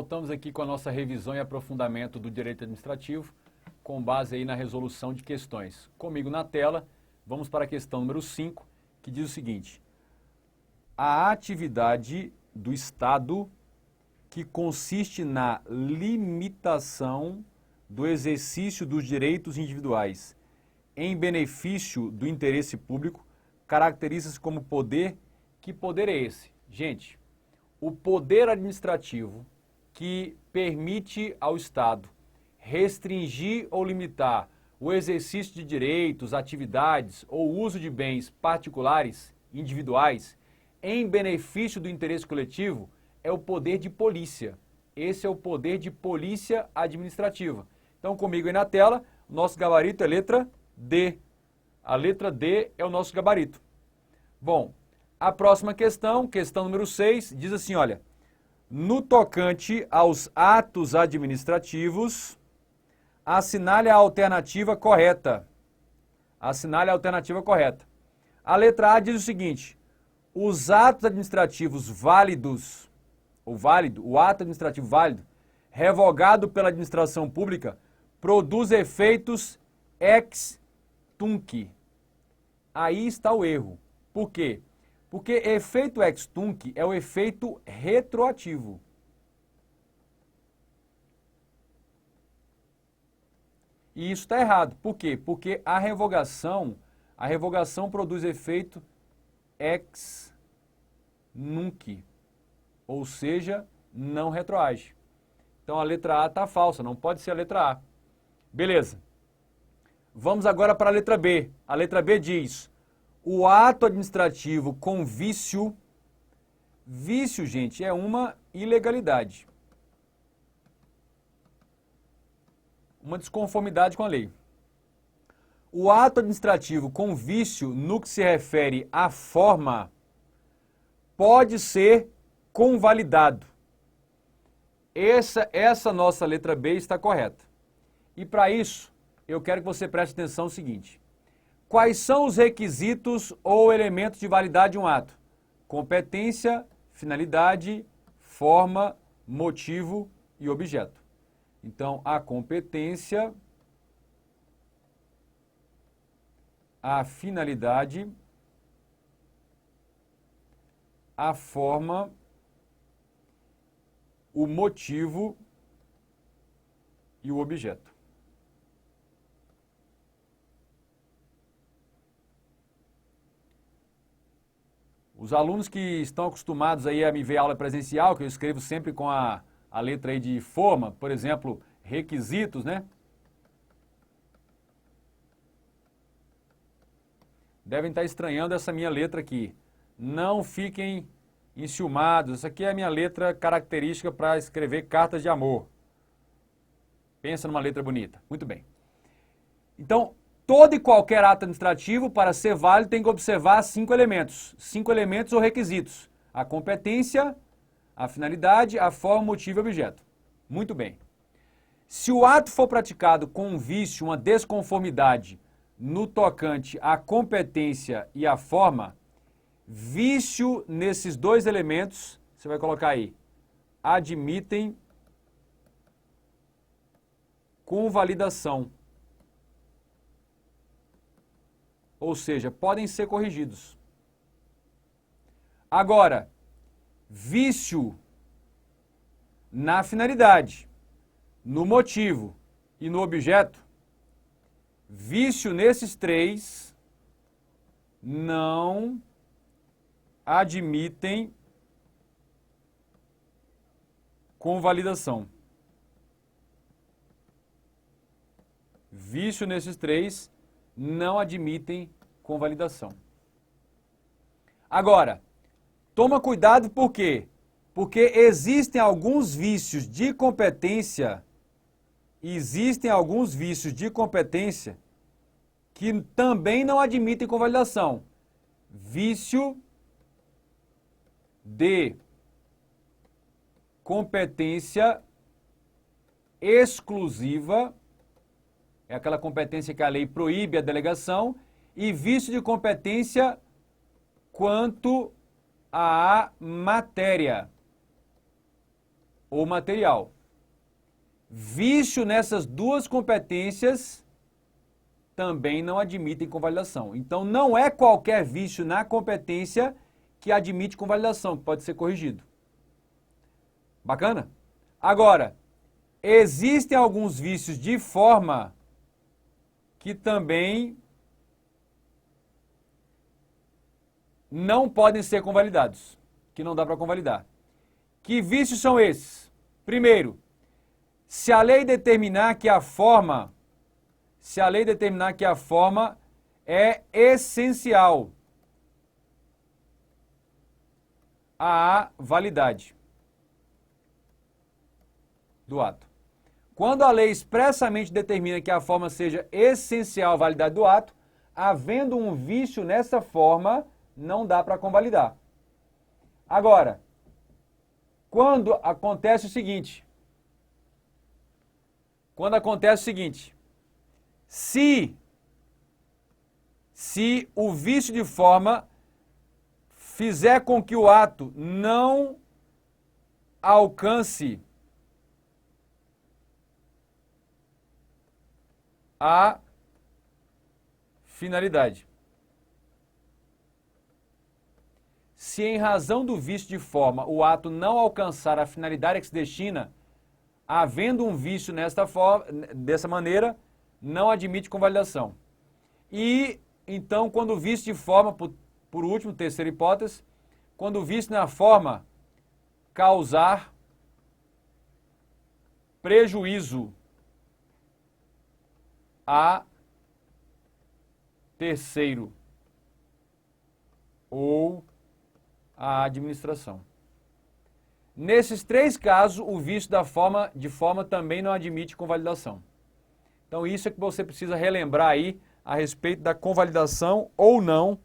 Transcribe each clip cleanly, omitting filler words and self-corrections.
voltamos aqui com a nossa revisão e aprofundamento do direito administrativo, com base aí na resolução de questões. Comigo na tela, vamos para a questão número 5, que diz o seguinte: a atividade do Estado que consiste na limitação do exercício dos direitos individuais em benefício do interesse público caracteriza-se como poder. Que poder é esse? Gente, o poder administrativo que permite ao Estado restringir ou limitar o exercício de direitos, atividades ou uso de bens particulares, individuais, em benefício do interesse coletivo, é o poder de polícia. Esse é o poder de polícia administrativa. Então, comigo aí na tela, nosso gabarito é letra D. A letra D é o nosso gabarito. Bom, a próxima questão, questão número 6, diz assim, olha: no tocante aos atos administrativos, assinale a alternativa correta. Assinale a alternativa correta. A letra A diz o seguinte: os atos administrativos válidos, o ato administrativo válido, revogado pela administração pública, produz efeitos ex tunc. Aí está o erro. Por quê? Porque efeito ex tunc é o efeito retroativo. E isso está errado. Por quê? Porque a revogação produz efeito ex nunc, ou seja, não retroage. Então a letra A está falsa, não pode ser a letra A. Beleza. Vamos agora para a letra B. A letra B diz: o ato administrativo com vício, vício, gente, é uma ilegalidade. Uma desconformidade com a lei. O ato administrativo com vício, no que se refere à forma, pode ser convalidado. Essa nossa letra B está correta. E para isso, eu quero que você preste atenção no seguinte: quais são os requisitos ou elementos de validade de um ato? Competência, finalidade, forma, motivo e objeto. Então, a competência, a finalidade, a forma, o motivo e o objeto. Os alunos que estão acostumados aí a me ver aula presencial, que eu escrevo sempre com a letra aí de forma, por exemplo, requisitos, né? Devem estar estranhando essa minha letra aqui. Não fiquem enciumados. Essa aqui é a minha letra característica para escrever cartas de amor. Pensa numa letra bonita. Muito bem. Então, todo e qualquer ato administrativo, para ser válido, tem que observar 5 elementos. 5 elementos ou requisitos: a competência, a finalidade, a forma, motivo e objeto. Muito bem. Se o ato for praticado com um vício, uma desconformidade no tocante à competência e à forma, vício nesses 2 elementos, você vai colocar aí, admitem convalidação. Ou seja, podem ser corrigidos. Agora, vício na finalidade, no motivo e no objeto, vício nesses 3 não admitem convalidação. Vício nesses 3 não admitem convalidação. Agora, toma cuidado por quê? Porque existem alguns vícios de competência, que também não admitem convalidação. Vício de competência exclusiva, é aquela competência que a lei proíbe a delegação, e vício de competência quanto à matéria. ou material. Vício nessas duas competências também não admitem convalidação. Então, não é qualquer vício na competência que admite convalidação, que pode ser corrigido. Bacana? Agora, existem alguns vícios de forma que também não podem ser convalidados, que não dá para convalidar. Que vícios são esses? Primeiro, se a lei determinar que a forma é essencial à validade do ato. Quando a lei expressamente determina que a forma seja essencial à validade do ato, havendo um vício nessa forma, não dá para convalidar. Agora, quando acontece o seguinte, se o vício de forma fizer com que o ato não alcance a finalidade. Se em razão do vício de forma o ato não alcançar a finalidade a que se destina, havendo um vício dessa maneira, não admite convalidação. E, então, quando o vício de forma, por último, terceira hipótese, quando o vício na forma causar prejuízo a terceiro ou a administração. Nesses três casos, o vício de forma também não admite convalidação. Então, isso é que você precisa relembrar aí a respeito da convalidação ou não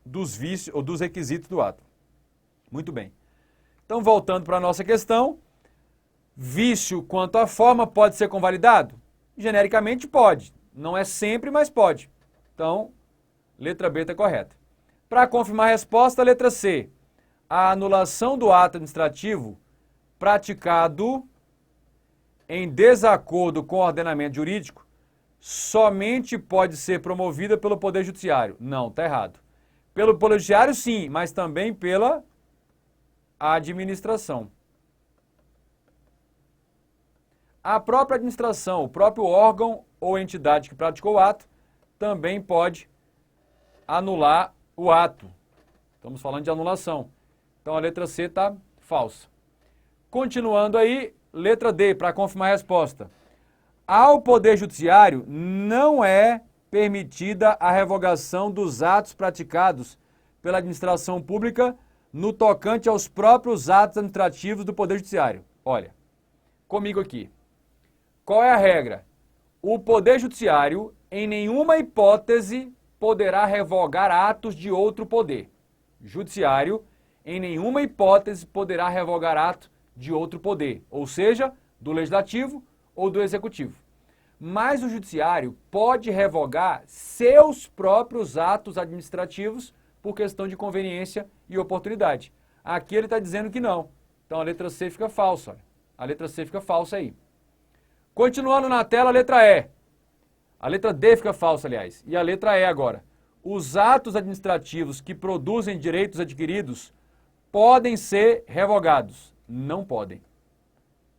dos vícios ou dos requisitos do ato. Muito bem. Então, voltando para a nossa questão, vício quanto à forma pode ser convalidado? Genericamente pode. Não é sempre, mas pode. Então, letra B está correta. Para confirmar a resposta, letra C. A anulação do ato administrativo praticado em desacordo com o ordenamento jurídico somente pode ser promovida pelo Poder Judiciário. Não, está errado. Pelo Poder Judiciário, sim, mas também pela administração. A própria administração, o próprio órgão ou entidade que praticou o ato, também pode anular o ato. Estamos falando de anulação. Então a letra C está falsa. Continuando aí, letra D, para confirmar a resposta. Ao Poder Judiciário não é permitida a revogação dos atos praticados pela administração pública no tocante aos próprios atos administrativos do Poder Judiciário. Olha, comigo aqui. Qual é a regra? O Poder Judiciário, em nenhuma hipótese, poderá revogar atos de outro poder. Judiciário, em nenhuma hipótese, poderá revogar ato de outro poder, ou seja, do Legislativo ou do Executivo. Mas o Judiciário pode revogar seus próprios atos administrativos por questão de conveniência e oportunidade. Aqui ele está dizendo que não. Então a letra C fica falsa. Olha. A letra C fica falsa aí. Continuando na tela, a letra E. A letra D fica falsa, aliás. E a letra E agora. Os atos administrativos que produzem direitos adquiridos podem ser revogados. Não podem.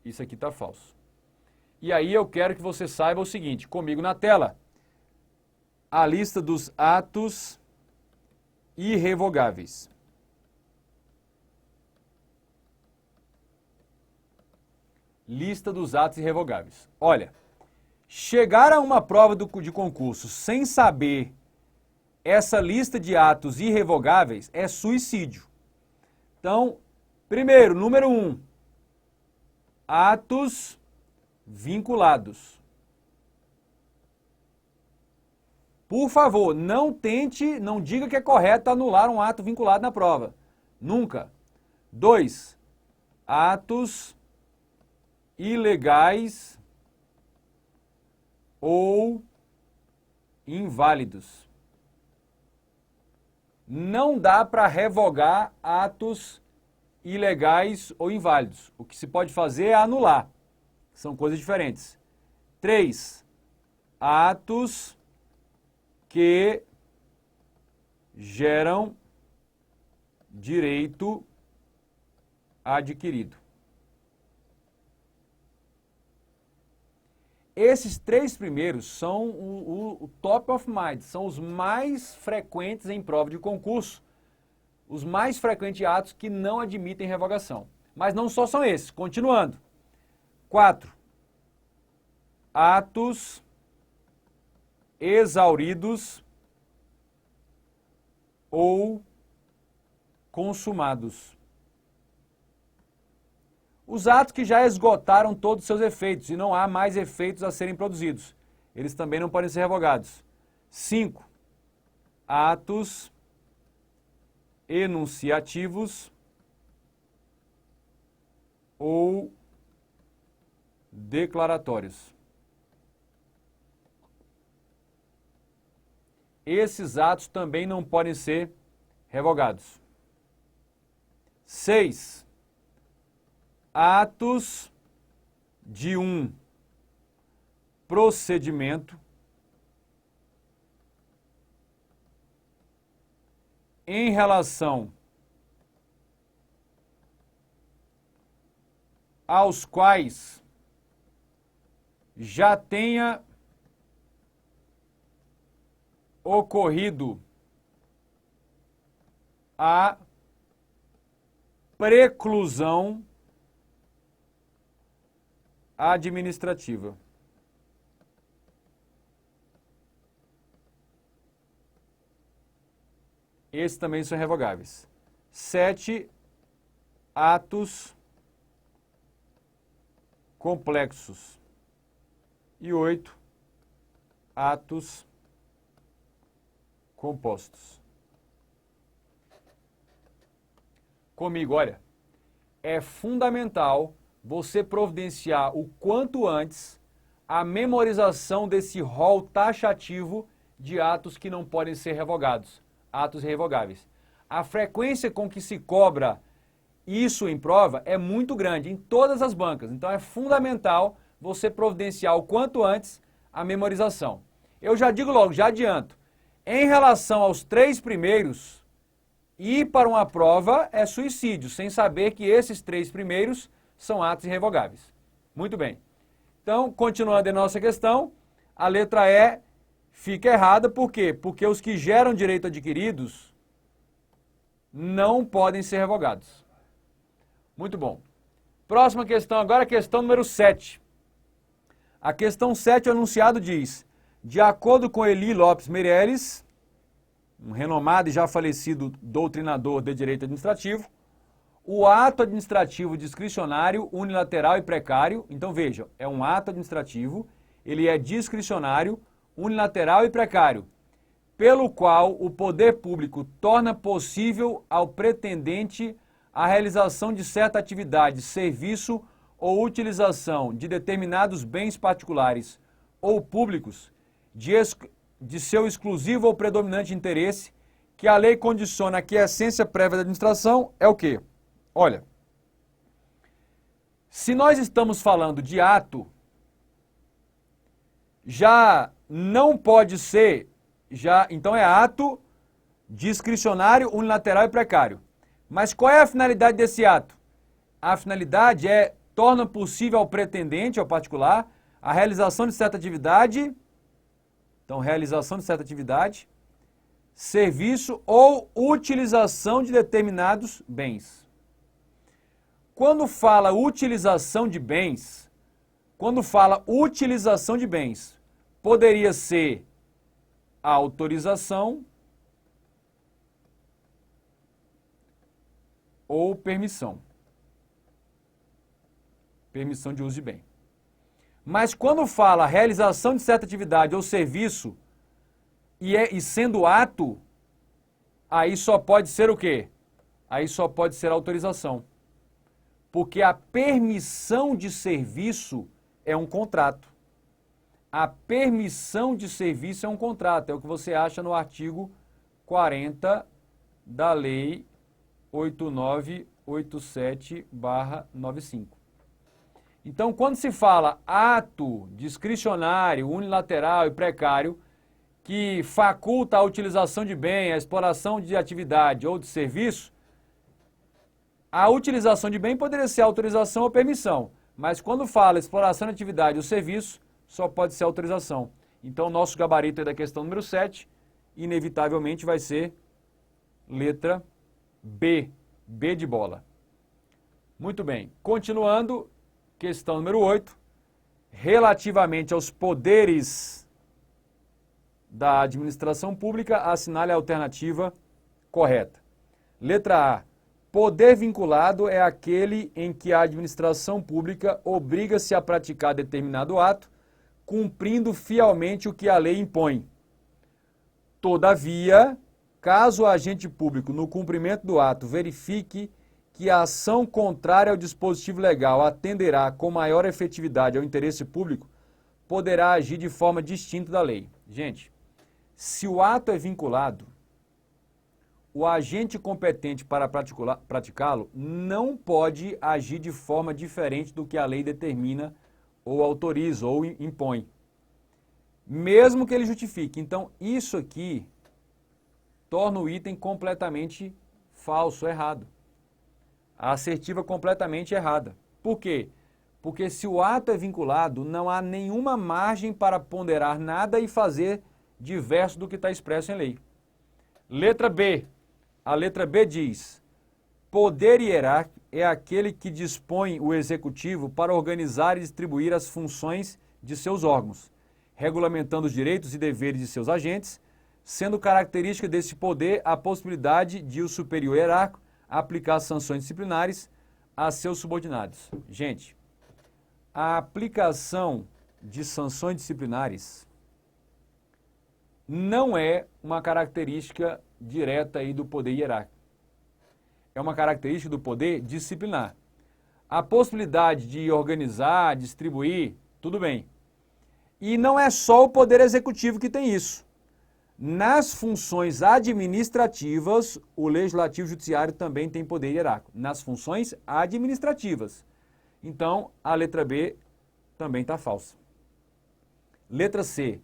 Isso aqui está falso. E aí eu quero que você saiba o seguinte, comigo na tela, a lista dos atos irrevogáveis. Lista dos atos irrevogáveis. Olha, chegar a uma prova de concurso sem saber essa lista de atos irrevogáveis é suicídio. Então, primeiro, número 1, atos vinculados. Por favor, não diga que é correto anular um ato vinculado na prova. Nunca. 2, atos ilegais ou inválidos. Não dá para revogar atos ilegais ou inválidos. O que se pode fazer é anular. São coisas diferentes. 3. Atos que geram direito adquirido. Esses 3 primeiros são o top of mind, são os mais frequentes em prova de concurso, os mais frequentes atos que não admitem revogação. Mas não só são esses, continuando. 4. Atos exauridos ou consumados. Os atos que já esgotaram todos os seus efeitos e não há mais efeitos a serem produzidos. Eles também não podem ser revogados. 5. Atos enunciativos ou declaratórios. Esses atos também não podem ser revogados. 6. Atos de um procedimento em relação aos quais já tenha ocorrido a preclusão administrativa. Esses também são revogáveis. 7. Atos complexos. E 8. Atos compostos. Comigo, olha, é fundamental você providenciar o quanto antes a memorização desse rol taxativo de atos que não podem ser revogados, atos irrevogáveis. A frequência com que se cobra isso em prova é muito grande em todas as bancas, então é fundamental você providenciar o quanto antes a memorização. Eu já digo logo, já adianto, em relação aos 3 primeiros, ir para uma prova é suicídio, sem saber que esses 3 primeiros são atos irrevogáveis. Muito bem. Então, continuando em nossa questão, a letra E fica errada, por quê? Porque os que geram direito adquiridos não podem ser revogados. Muito bom. Próxima questão, agora a questão número 7. A questão 7, o enunciado diz: de acordo com Eli Lopes Meireles, um renomado e já falecido doutrinador de direito administrativo, o ato administrativo discricionário, unilateral e precário, então veja, é um ato administrativo, ele é discricionário, unilateral e precário, pelo qual o poder público torna possível ao pretendente a realização de certa atividade, serviço ou utilização de determinados bens particulares ou públicos de seu exclusivo ou predominante interesse, que a lei condiciona que a essência prévia da administração é o quê? Olha, se nós estamos falando de ato, já não pode ser, então é ato discricionário, unilateral e precário. Mas qual é a finalidade desse ato? A finalidade torna possível ao pretendente, ao particular, a realização de certa atividade, então realização de certa atividade, serviço ou utilização de determinados bens. Quando fala utilização de bens, poderia ser a autorização ou permissão. Permissão de uso de bem. Mas quando fala realização de certa atividade ou serviço e sendo ato, aí só pode ser o quê? Aí só pode ser autorização. Porque a permissão de serviço é um contrato. A permissão de serviço é um contrato, é o que você acha no artigo 40 da Lei 87/95. Então, quando se fala ato discricionário, unilateral e precário, que faculta a utilização de bem, a exploração de atividade ou de serviço, a utilização de bem poderia ser autorização ou permissão, mas quando fala exploração de atividade ou serviço, só pode ser autorização. Então, o nosso gabarito aí da questão número 7, inevitavelmente vai ser letra B, B de bola. Muito bem, continuando, questão número 8, relativamente aos poderes da administração pública, assinale a alternativa correta. Letra A. Poder vinculado é aquele em que a administração pública obriga-se a praticar determinado ato, cumprindo fielmente o que a lei impõe. Todavia, caso o agente público, no cumprimento do ato, verifique que a ação contrária ao dispositivo legal atenderá com maior efetividade ao interesse público, poderá agir de forma distinta da lei. Gente, se o ato é vinculado, o agente competente para praticá-lo não pode agir de forma diferente do que a lei determina ou autoriza ou impõe, mesmo que ele justifique. Então, isso aqui torna o item completamente falso, errado. A assertiva completamente errada. Por quê? Porque se o ato é vinculado, não há nenhuma margem para ponderar nada e fazer diverso do que está expresso em lei. Letra B. A letra B diz: poder hierárquico é aquele que dispõe o executivo para organizar e distribuir as funções de seus órgãos, regulamentando os direitos e deveres de seus agentes, sendo característica desse poder a possibilidade de o superior hierárquico aplicar sanções disciplinares a seus subordinados. Gente, a aplicação de sanções disciplinares não é uma característica direta aí do poder hierárquico. É uma característica do poder disciplinar. A possibilidade de organizar, distribuir, tudo bem. E não é só o poder executivo que tem isso. Nas funções administrativas, o legislativo e o judiciário também tem poder hierárquico. Nas funções administrativas. Então, a letra B também está falsa. Letra C.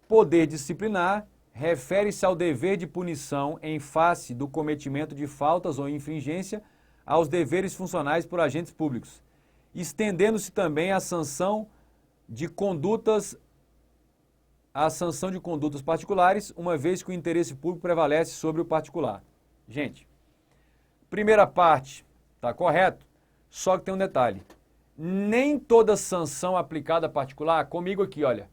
Poder disciplinar refere-se ao dever de punição em face do cometimento de faltas ou infringência aos deveres funcionais por agentes públicos, estendendo-se também a sanção de condutas particulares, uma vez que o interesse público prevalece sobre o particular. Gente, primeira parte está correto, só que tem um detalhe. Nem toda sanção aplicada a particular, comigo aqui, olha,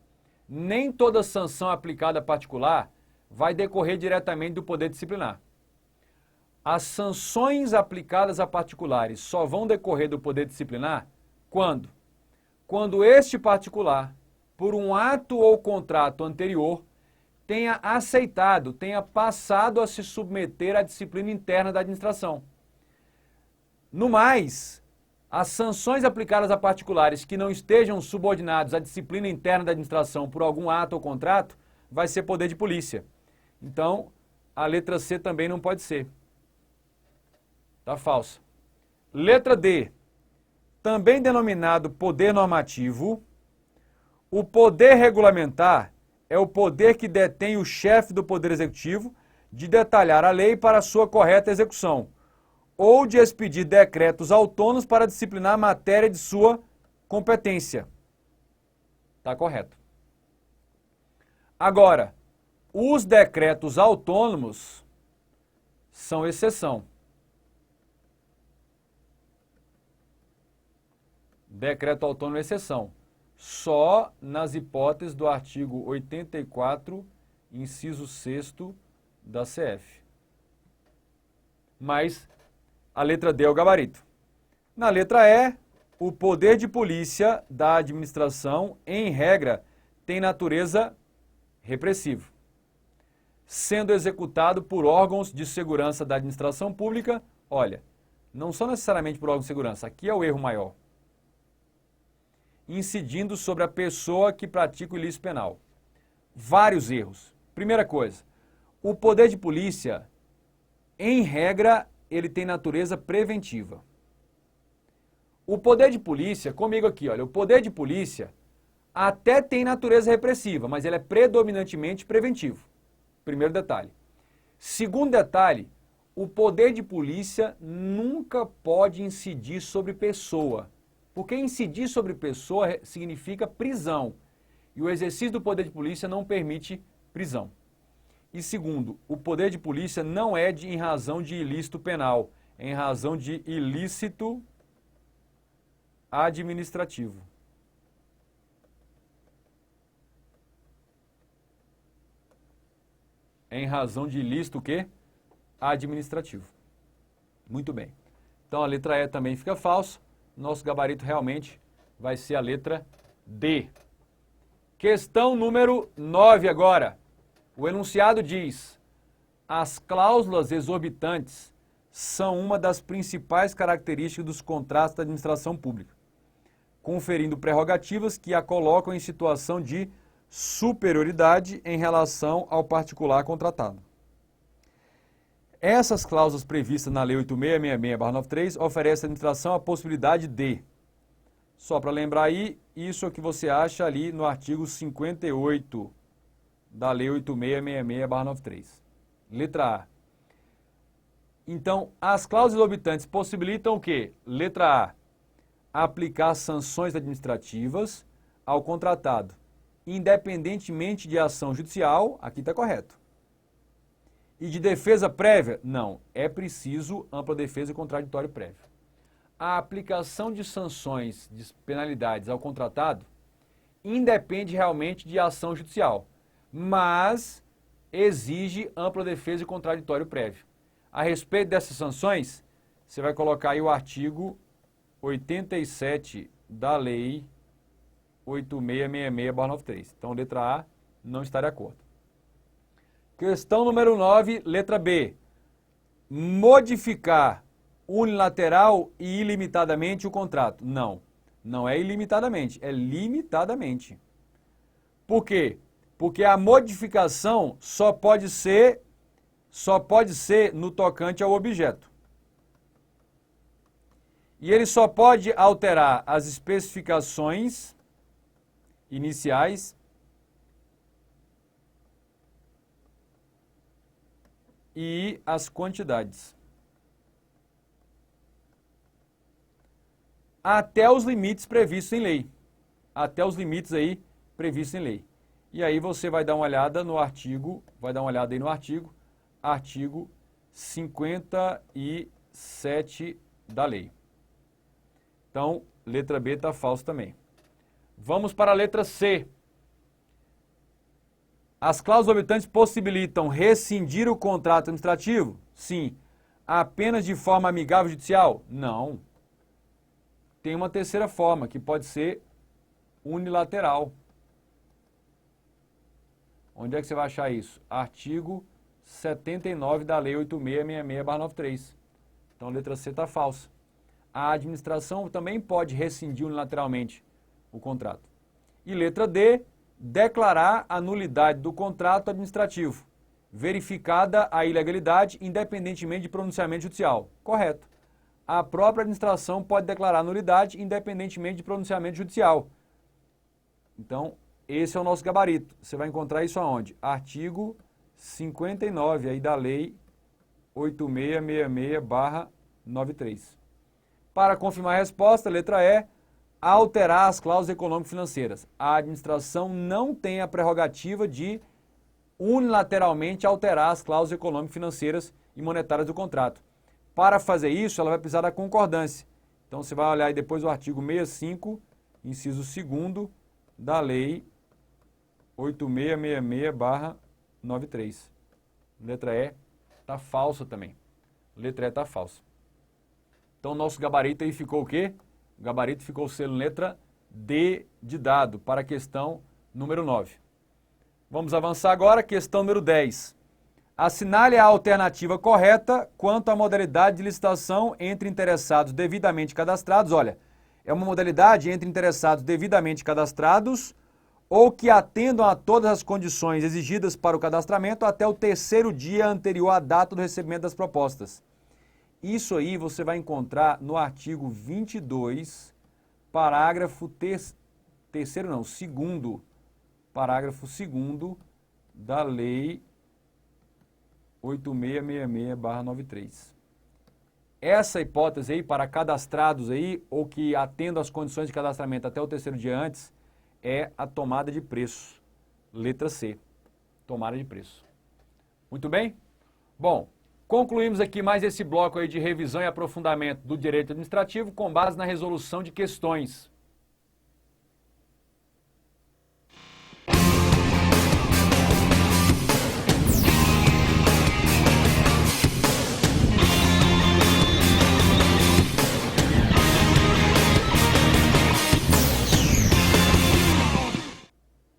nem toda sanção aplicada a particular vai decorrer diretamente do poder disciplinar. As sanções aplicadas a particulares só vão decorrer do poder disciplinar quando? Quando este particular, por um ato ou contrato anterior, tenha aceitado, tenha passado a se submeter à disciplina interna da administração. No mais, as sanções aplicadas a particulares que não estejam subordinados à disciplina interna da administração por algum ato ou contrato, vai ser poder de polícia. Então, a letra C também não pode ser. Está falsa. Letra D. Também denominado poder normativo, o poder regulamentar é o poder que detém o chefe do Poder Executivo de detalhar a lei para sua correta execução, ou de expedir decretos autônomos para disciplinar a matéria de sua competência. Está correto. Agora, os decretos autônomos são exceção. Decreto autônomo é exceção. Só nas hipóteses do artigo 84, inciso 6º da CF. Mas a letra D é o gabarito. Na letra E, o poder de polícia da administração, em regra, tem natureza repressiva, sendo executado por órgãos de segurança da administração pública. Olha, não são necessariamente por órgãos de segurança, aqui é o erro maior. Incidindo sobre a pessoa que pratica o ilícito penal. Vários erros. Primeira coisa, o poder de polícia, em regra, ele tem natureza preventiva. O poder de polícia, comigo aqui, olha, o poder de polícia até tem natureza repressiva, mas ele é predominantemente preventivo. Primeiro detalhe. Segundo detalhe, o poder de polícia nunca pode incidir sobre pessoa, porque incidir sobre pessoa significa prisão, e o exercício do poder de polícia não permite prisão. E segundo, o poder de polícia não é em razão de ilícito penal, é em razão de ilícito administrativo. É em razão de ilícito o quê? Administrativo. Muito bem. Então a letra E também fica falsa. Nosso gabarito realmente vai ser a letra D. Questão número 9 agora. O enunciado diz: as cláusulas exorbitantes são uma das principais características dos contratos da administração pública, conferindo prerrogativas que a colocam em situação de superioridade em relação ao particular contratado. Essas cláusulas previstas na Lei 8666/93 oferecem à administração a possibilidade de, só para lembrar aí, isso é o que você acha ali no artigo 58 da Lei 8666/93. Letra A. Então, as cláusulas exorbitantes possibilitam o quê? Letra A. Aplicar sanções administrativas ao contratado, independentemente de ação judicial, aqui está correto. E de defesa prévia? Não, é preciso ampla defesa e contraditório prévio. A aplicação de sanções, de penalidades ao contratado, independe realmente de ação judicial, mas exige ampla defesa e contraditório prévio. A respeito dessas sanções, você vai colocar aí o artigo 87 da Lei 8666/93. Então, letra A não está de acordo. Questão número 9, letra B. Modificar unilateral e ilimitadamente o contrato. Não, não é ilimitadamente, é limitadamente. Por quê? Porque a modificação só pode ser no tocante ao objeto. E ele só pode alterar as especificações iniciais e as quantidades. Até os limites previstos em lei. Até os limites aí previstos em lei. E aí você vai dar uma olhada no artigo, artigo 57 da lei. Então, letra B está falso também. Vamos para a letra C. As cláusulas exorbitantes possibilitam rescindir o contrato administrativo? Sim. Apenas de forma amigável judicial? Não. Tem uma terceira forma, que pode ser unilateral. Onde é que você vai achar isso? Artigo 79 da Lei 8666/93. Então, a letra C está falsa. A administração também pode rescindir unilateralmente o contrato. E letra D, declarar a nulidade do contrato administrativo, verificada a ilegalidade independentemente de pronunciamento judicial. Correto. A própria administração pode declarar nulidade independentemente de pronunciamento judicial. Então, esse é o nosso gabarito. Você vai encontrar isso aonde? Artigo 59 aí da Lei 8666/93. Para confirmar a resposta, letra E, alterar as cláusulas econômico-financeiras. A administração não tem a prerrogativa de unilateralmente alterar as cláusulas econômico-financeiras e monetárias do contrato. Para fazer isso, ela vai precisar da concordância. Então, você vai olhar aí depois o artigo 65, inciso 2º da Lei 8666/93. Letra E está falsa também. Letra E está falsa. Então, nosso gabarito aí ficou o quê? O gabarito ficou o selo letra D de dado para a questão número 9. Vamos avançar agora, questão número 10. Assinale a alternativa correta quanto à modalidade de licitação entre interessados devidamente cadastrados. Olha, é uma modalidade entre interessados devidamente cadastrados ou que atendam a todas as condições exigidas para o cadastramento até o terceiro dia anterior à data do recebimento das propostas. Isso aí você vai encontrar no artigo 22, parágrafo segundo, parágrafo 2º da Lei 8666/93. Essa hipótese aí, para cadastrados aí, ou que atendam às condições de cadastramento até o 3º dia antes, é a tomada de preço. Letra C, tomada de preço. Muito bem? Bom, concluímos aqui mais esse bloco aí de revisão e aprofundamento do direito administrativo com base na resolução de questões.